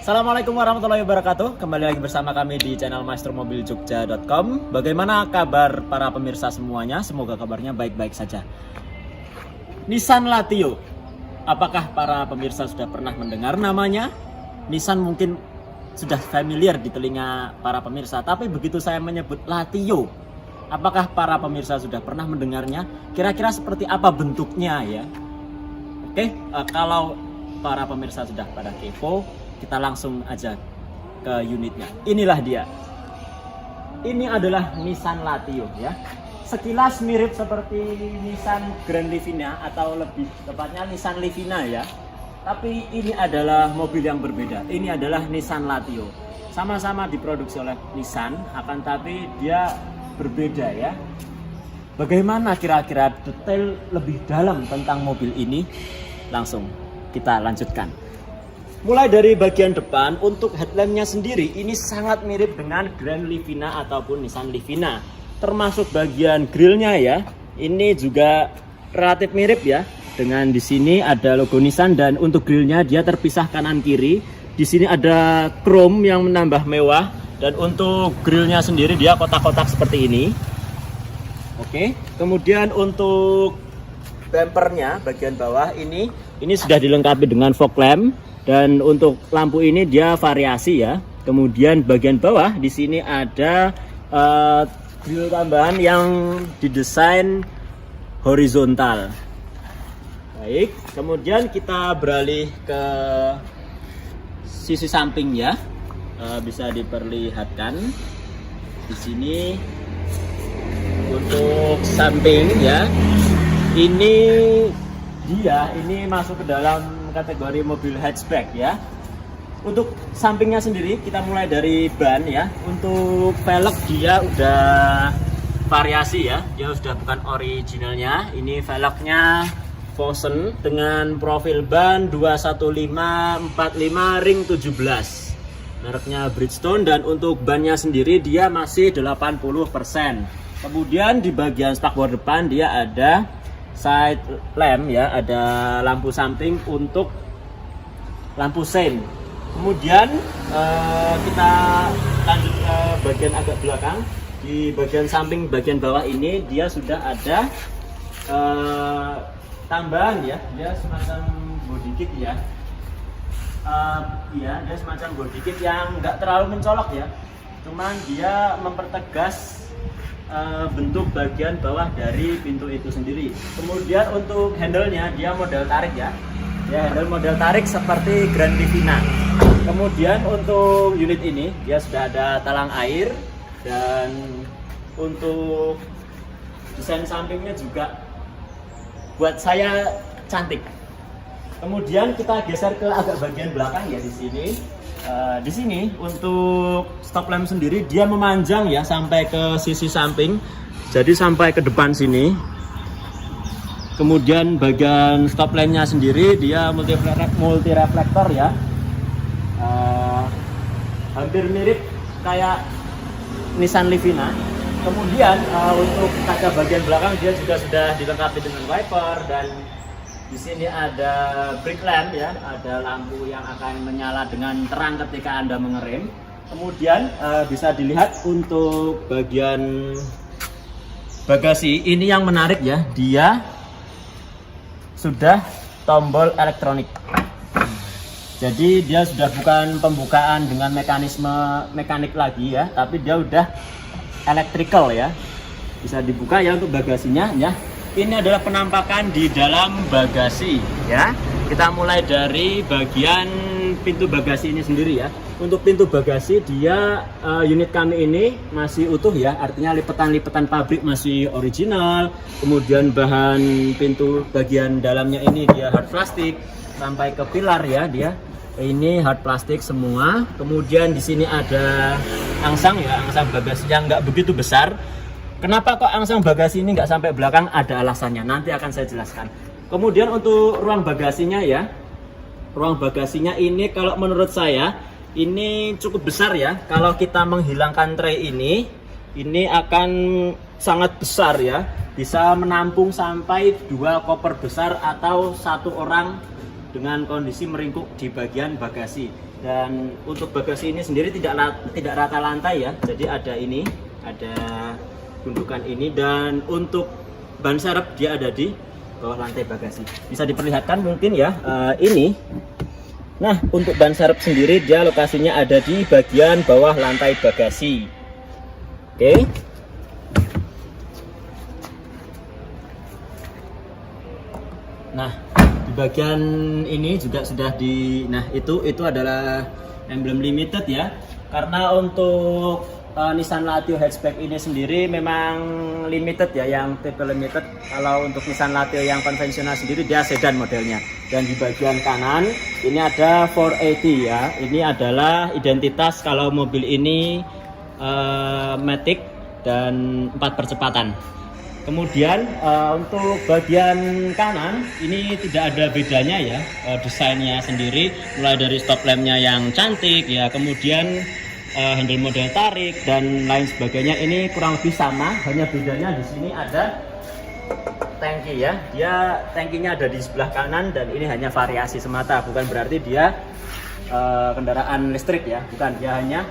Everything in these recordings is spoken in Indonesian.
Assalamualaikum warahmatullahi wabarakatuh. Kembali lagi bersama kami di channel mastermobiljogja.com. Bagaimana kabar para pemirsa semuanya? Semoga kabarnya baik-baik saja. Nissan Latio. Apakah para pemirsa sudah pernah mendengar namanya? Nissan mungkin sudah familiar di telinga para pemirsa, tapi begitu saya menyebut Latio, apakah para pemirsa sudah pernah mendengarnya? Kira-kira seperti apa bentuknya ya? Oke, kalau para pemirsa sudah pada kepo, kita langsung aja ke unitnya. Inilah dia. Ini adalah Nissan Latio ya. Sekilas mirip seperti Nissan Grand Livina atau lebih tepatnya Nissan Livina ya. Tapi ini adalah mobil yang berbeda. Ini adalah Nissan Latio. Sama-sama diproduksi oleh Nissan, akan tapi dia berbeda ya. Bagaimana kira-kira detail lebih dalam tentang mobil ini? Langsung kita lanjutkan. Mulai dari bagian depan, untuk headlampnya sendiri ini sangat mirip dengan Grand Livina ataupun Nissan Livina. Termasuk bagian grillnya ya, ini juga relatif mirip ya. Dengan di sini ada logo Nissan dan untuk grillnya dia terpisah kanan kiri. Di sini ada chrome yang menambah mewah dan untuk grillnya sendiri dia kotak-kotak seperti ini. Oke, kemudian untuk bumpernya bagian bawah ini sudah dilengkapi dengan fog lamp. Dan untuk lampu ini dia variasi ya. Kemudian bagian bawah di sini ada grill tambahan yang didesain horizontal. Baik, kemudian kita beralih ke sisi samping ya. Bisa diperlihatkan di sini untuk samping ya. Ini masuk ke dalam kategori mobil hatchback ya. Untuk sampingnya sendiri kita mulai dari ban ya. Untuk velg dia udah variasi ya, dia sudah bukan originalnya. Ini velgnya Fosun dengan profil ban 21545 ring 17, mereknya Bridgestone. Dan untuk bannya sendiri dia masih 80%. Kemudian di bagian spakbor depan dia ada side lamp ya, ada lampu samping untuk lampu sein. Kemudian kita lanjut ke bagian agak belakang. Di bagian samping bagian bawah ini dia sudah ada tambahan ya, dia semacam body kit ya. Dia semacam body kit yang nggak terlalu mencolok ya, cuman dia mempertegas bentuk bagian bawah dari pintu itu sendiri. Kemudian untuk handle-nya dia model tarik ya. Handle model tarik seperti Grand Livina. Kemudian untuk unit ini dia sudah ada talang air dan untuk desain sampingnya juga buat saya cantik. Kemudian kita geser ke agak bagian belakang ya di sini. Di sini untuk stop lamp sendiri dia memanjang ya sampai ke sisi samping, jadi sampai ke depan sini. Kemudian bagian stop lampnya sendiri dia multi reflektor ya, hampir mirip kayak Nissan Livina. Kemudian untuk kaca bagian belakang dia juga sudah dilengkapi dengan wiper dan di sini ada brake lamp ya, ada lampu yang akan menyala dengan terang ketika Anda mengerem. Kemudian bisa dilihat untuk bagian bagasi ini yang menarik ya, dia sudah tombol elektronik. Jadi dia sudah bukan pembukaan dengan mekanisme mekanik lagi ya, tapi dia udah electrical ya. Bisa dibuka ya untuk bagasinya ya. Ini adalah penampakan di dalam bagasi ya. Kita mulai dari bagian pintu bagasi ini sendiri ya. Untuk pintu bagasi dia unit kami ini masih utuh ya, artinya lipetan-lipetan pabrik masih original. Kemudian bahan pintu bagian dalamnya ini dia hard plastik sampai ke pilar ya, dia ini hard plastik semua. Kemudian di sini ada angsang ya, angsang bagasi yang nggak begitu besar. Kenapa kok angsang bagasi ini nggak sampai belakang? Ada alasannya, nanti akan saya jelaskan. Kemudian untuk ruang bagasinya ya, ruang bagasinya ini kalau menurut saya ini cukup besar ya. Kalau kita menghilangkan tray ini akan sangat besar ya, bisa menampung sampai 2 koper besar atau 1 orang dengan kondisi meringkuk di bagian bagasi. Dan untuk bagasi ini sendiri tidak rata lantai ya, jadi ada ini, ada gundukan ini, dan untuk ban serep dia ada di bawah lantai bagasi. Bisa diperlihatkan mungkin ya, ini. Nah, untuk ban serep sendiri dia lokasinya ada di bagian bawah lantai bagasi. Oke. Nah, di bagian ini juga sudah nah itu adalah emblem limited ya. Karena untuk Nissan Latio hatchback ini sendiri memang limited ya, yang tipe limited. Kalau untuk Nissan Latio yang konvensional sendiri dia sedan modelnya. Dan di bagian kanan ini ada 480 ya. Ini adalah identitas kalau mobil ini matic dan 4 percepatan. Kemudian untuk bagian kanan ini tidak ada bedanya ya, desainnya sendiri, mulai dari stop lampnya yang cantik ya, kemudian handle model tarik dan lain sebagainya ini kurang lebih sama, hanya bedanya di sini ada tangki ya, dia tangkinya ada di sebelah kanan dan ini hanya variasi semata, bukan berarti dia kendaraan listrik ya, bukan, dia hanya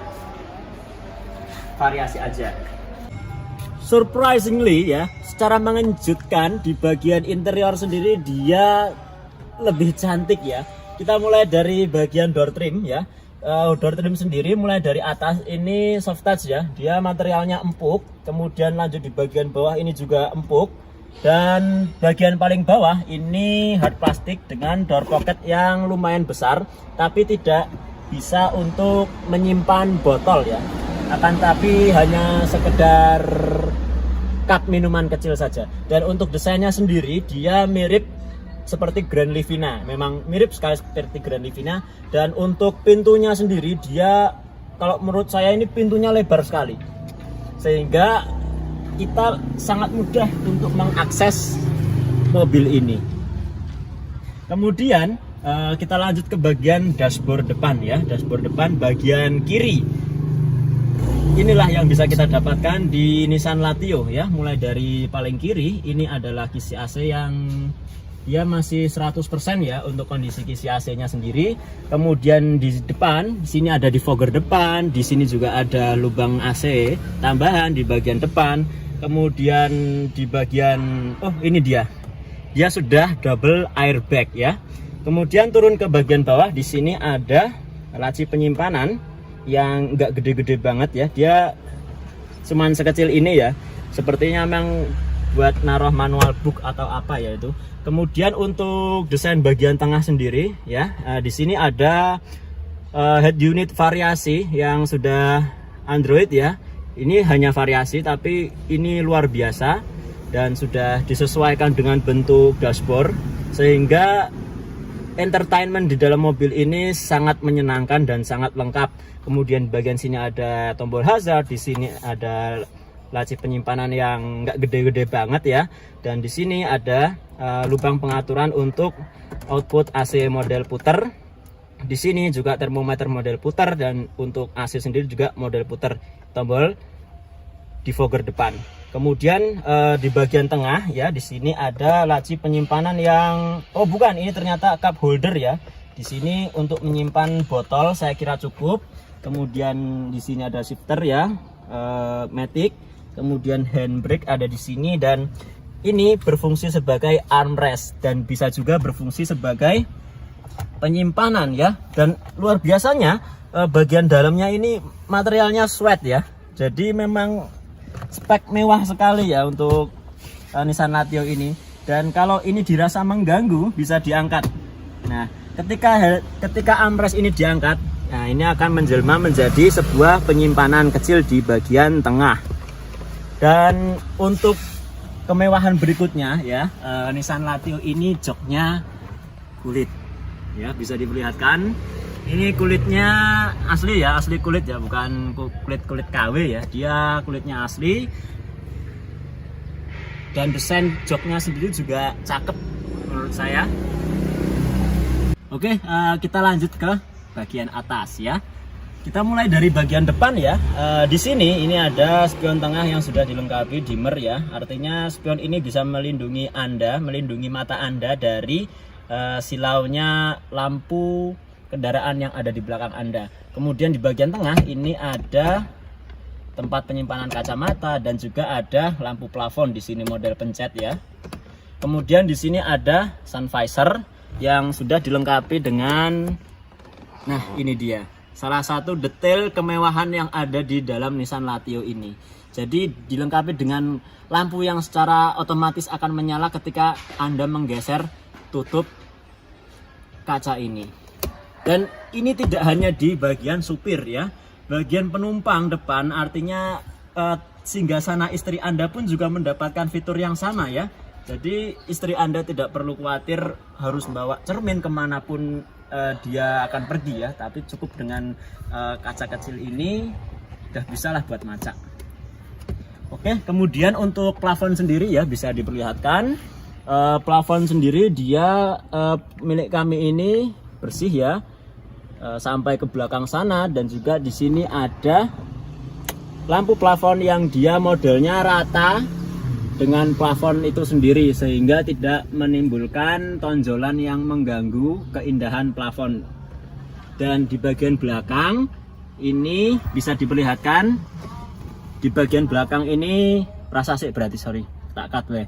variasi aja. Surprisingly ya, secara mengejutkan di bagian interior sendiri dia lebih cantik ya. Kita mulai dari bagian door trim ya. Door trim sendiri mulai dari atas ini soft touch ya, dia materialnya empuk. Kemudian lanjut di bagian bawah ini juga empuk. Dan bagian paling bawah ini hard plastik dengan door pocket yang lumayan besar, tapi tidak bisa untuk menyimpan botol ya. Akan tapi hanya sekedar cup minuman kecil saja. Dan untuk desainnya sendiri dia mirip seperti Grand Livina, memang mirip sekali seperti Grand Livina. Dan untuk pintunya sendiri dia, kalau menurut saya ini pintunya lebar sekali, sehingga kita sangat mudah untuk mengakses mobil ini. Kemudian kita lanjut ke bagian dashboard depan ya, dashboard depan bagian kiri. Inilah yang bisa kita dapatkan di Nissan Latio ya. Mulai dari paling kiri ini adalah kisi AC yang dia masih 100% ya untuk kondisi kisi AC-nya sendiri. Kemudian di depan, di sini ada defogger depan, di sini juga ada lubang AC tambahan di bagian depan. Kemudian di bagian ini dia sudah double airbag ya. Kemudian turun ke bagian bawah, di sini ada laci penyimpanan yang enggak gede-gede banget ya, dia cuman sekecil ini ya, sepertinya memang buat naruh manual book atau apa ya itu. Kemudian untuk desain bagian tengah sendiri ya, di sini ada head unit variasi yang sudah Android ya. Ini hanya variasi tapi ini luar biasa dan sudah disesuaikan dengan bentuk dashboard, sehingga entertainment di dalam mobil ini sangat menyenangkan dan sangat lengkap. Kemudian bagian sini ada tombol hazard, di sini ada laci penyimpanan yang nggak gede-gede banget ya, dan di sini ada lubang pengaturan untuk output AC model puter. Di sini juga termometer model puter, dan untuk AC sendiri juga model puter, tombol defogger depan. Kemudian di bagian tengah ya, di sini ada laci penyimpanan yang bukan, ini ternyata cup holder ya. Di sini untuk menyimpan botol saya kira cukup. Kemudian di sini ada shifter ya, matic. Kemudian handbrake ada di sini, dan ini berfungsi sebagai armrest dan bisa juga berfungsi sebagai penyimpanan ya. Dan luar biasanya bagian dalamnya ini materialnya sweat ya. Jadi memang spek mewah sekali ya untuk Nissan Latio ini. Dan kalau ini dirasa mengganggu bisa diangkat. Nah, ketika armrest ini diangkat, nah ini akan menjelma menjadi sebuah penyimpanan kecil di bagian tengah. Dan untuk kemewahan berikutnya ya, Nissan Latio ini joknya kulit ya, bisa diperlihatkan. Ini kulitnya asli ya, asli kulit ya, bukan kulit KW ya, dia kulitnya asli. Dan desain joknya sendiri juga cakep menurut saya. Oke, kita lanjut ke bagian atas ya. Kita mulai dari bagian depan ya. Di sini ini ada spion tengah yang sudah dilengkapi dimmer ya. Artinya spion ini bisa melindungi Anda, melindungi mata Anda dari silaunya lampu kendaraan yang ada di belakang Anda. Kemudian di bagian tengah ini ada tempat penyimpanan kacamata dan juga ada lampu plafon di sini model pencet ya. Kemudian di sini ada sun visor yang sudah dilengkapi dengan, nah ini dia salah satu detail kemewahan yang ada di dalam Nissan Latio ini. Jadi dilengkapi dengan lampu yang secara otomatis akan menyala ketika Anda menggeser tutup kaca ini. Dan ini tidak hanya di bagian supir ya, bagian penumpang depan, artinya singgasana istri Anda pun juga mendapatkan fitur yang sama ya. Jadi istri Anda tidak perlu khawatir harus membawa cermin kemanapun dia akan pergi ya, tapi cukup dengan kaca kecil ini udah bisa lah buat macak. Oke, kemudian untuk plafon sendiri ya bisa diperlihatkan. Plafon sendiri dia milik kami ini bersih ya, sampai ke belakang sana, dan juga di sini ada lampu plafon yang dia modelnya rata dengan plafon itu sendiri sehingga tidak menimbulkan tonjolan yang mengganggu keindahan plafon. Dan di bagian belakang ini bisa diperlihatkan, di bagian belakang ini prasasik berarti, sorry tak cut we.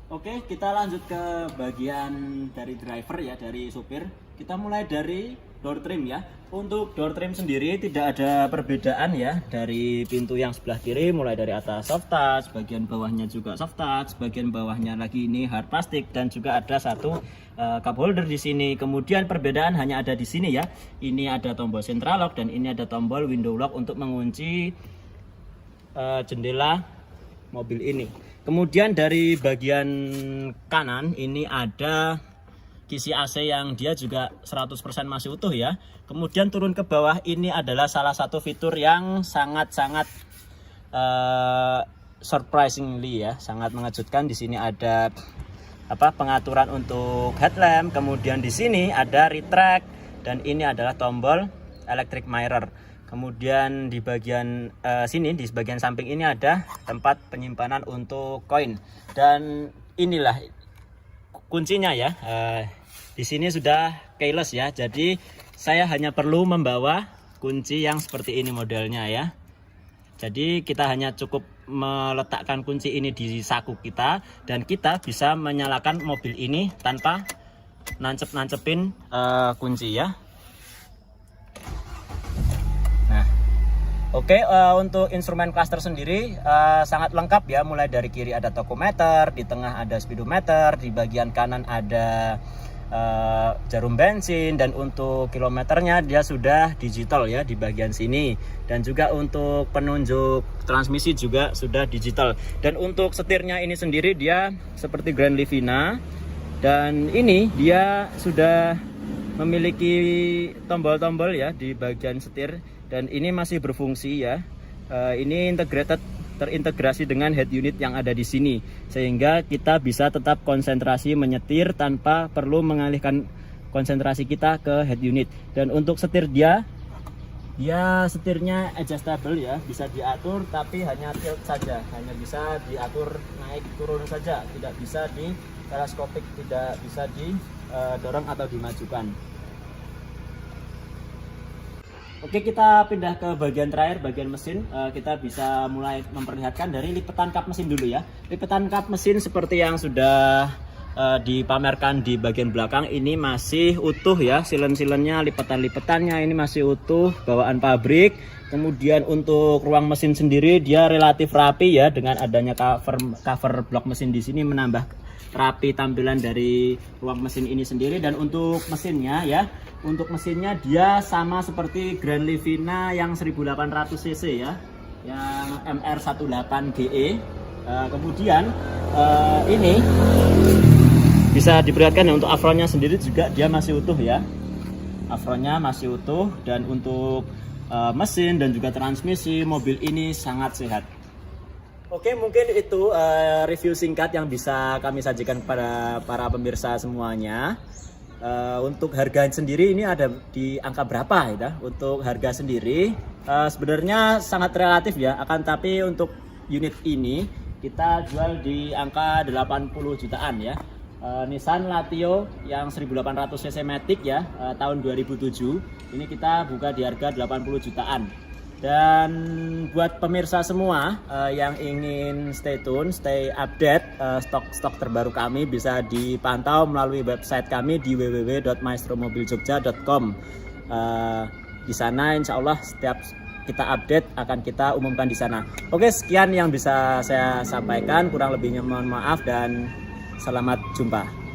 Oke, kita lanjut ke bagian dari driver ya, dari supir. Kita mulai dari door trim ya. Untuk door trim sendiri tidak ada perbedaan ya, dari pintu yang sebelah kiri mulai dari atas soft touch, bagian bawahnya juga soft touch, bagian bawahnya lagi ini hard plastik, dan juga ada satu cup holder di sini. Kemudian perbedaan hanya ada di sini ya. Ini ada tombol central lock dan ini ada tombol window lock untuk mengunci jendela mobil ini. Kemudian dari bagian kanan ini ada kisi AC yang dia juga 100% masih utuh ya. Kemudian turun ke bawah ini adalah salah satu fitur yang sangat-sangat surprisingly ya, sangat mengejutkan. Di sini ada pengaturan untuk headlamp, kemudian di sini ada retract, dan ini adalah tombol electric mirror. Kemudian di bagian sini, di bagian samping ini ada tempat penyimpanan untuk koin, dan inilah kuncinya ya. Di sini sudah keyless ya, jadi saya hanya perlu membawa kunci yang seperti ini modelnya ya. Jadi kita hanya cukup meletakkan kunci ini di saku kita, dan kita bisa menyalakan mobil ini tanpa nancep-nancepin kunci ya. Nah, oke, untuk instrumen cluster sendiri sangat lengkap ya. Mulai dari kiri ada tachometer, di tengah ada speedometer, di bagian kanan ada jarum bensin, dan untuk kilometernya dia sudah digital ya di bagian sini, dan juga untuk penunjuk transmisi juga sudah digital. Dan untuk setirnya ini sendiri dia seperti Grand Livina, dan ini dia sudah memiliki tombol-tombol ya di bagian setir, dan ini masih berfungsi ya. Ini terintegrasi dengan head unit yang ada di sini, sehingga kita bisa tetap konsentrasi menyetir tanpa perlu mengalihkan konsentrasi kita ke head unit. Dan untuk setir dia setirnya adjustable ya, bisa diatur tapi hanya tilt saja, hanya bisa diatur naik turun saja, tidak bisa di teleskopik, tidak bisa didorong atau dimajukan. Oke, kita pindah ke bagian terakhir, bagian mesin. Kita bisa mulai memperlihatkan dari lipetan kap mesin dulu ya. Lipetan kap mesin seperti yang sudah dipamerkan di bagian belakang ini masih utuh ya. Silen-silennya, lipetan-lipetannya ini masih utuh, bawaan pabrik. Kemudian untuk ruang mesin sendiri dia relatif rapi ya, dengan adanya cover blok mesin di sini menambah rapi tampilan dari ruang mesin ini sendiri. Dan untuk mesinnya ya, untuk mesinnya dia sama seperti Grand Livina yang 1800 cc ya, yang MR18GE. Kemudian ini bisa diperlihatkan ya, untuk afronnya sendiri juga dia masih utuh ya, afronnya masih utuh. Dan untuk mesin dan juga transmisi mobil ini sangat sehat. Oke, mungkin itu review singkat yang bisa kami sajikan kepada para pemirsa semuanya. Untuk harga sendiri ini ada di angka berapa ya? Untuk harga sendiri sebenarnya sangat relatif ya, akan tapi untuk unit ini kita jual di angka 80 jutaan ya. Nissan Latio yang 1800 cc Matic ya, tahun 2007. Ini kita buka di harga 80 jutaan. Dan buat pemirsa semua yang ingin stay tune, stay update stok-stok terbaru kami bisa dipantau melalui website kami di www.maestromobiljogja.com. Di sana insya Allah setiap kita update akan kita umumkan di sana. Oke, sekian yang bisa saya sampaikan, kurang lebihnya mohon maaf dan selamat jumpa.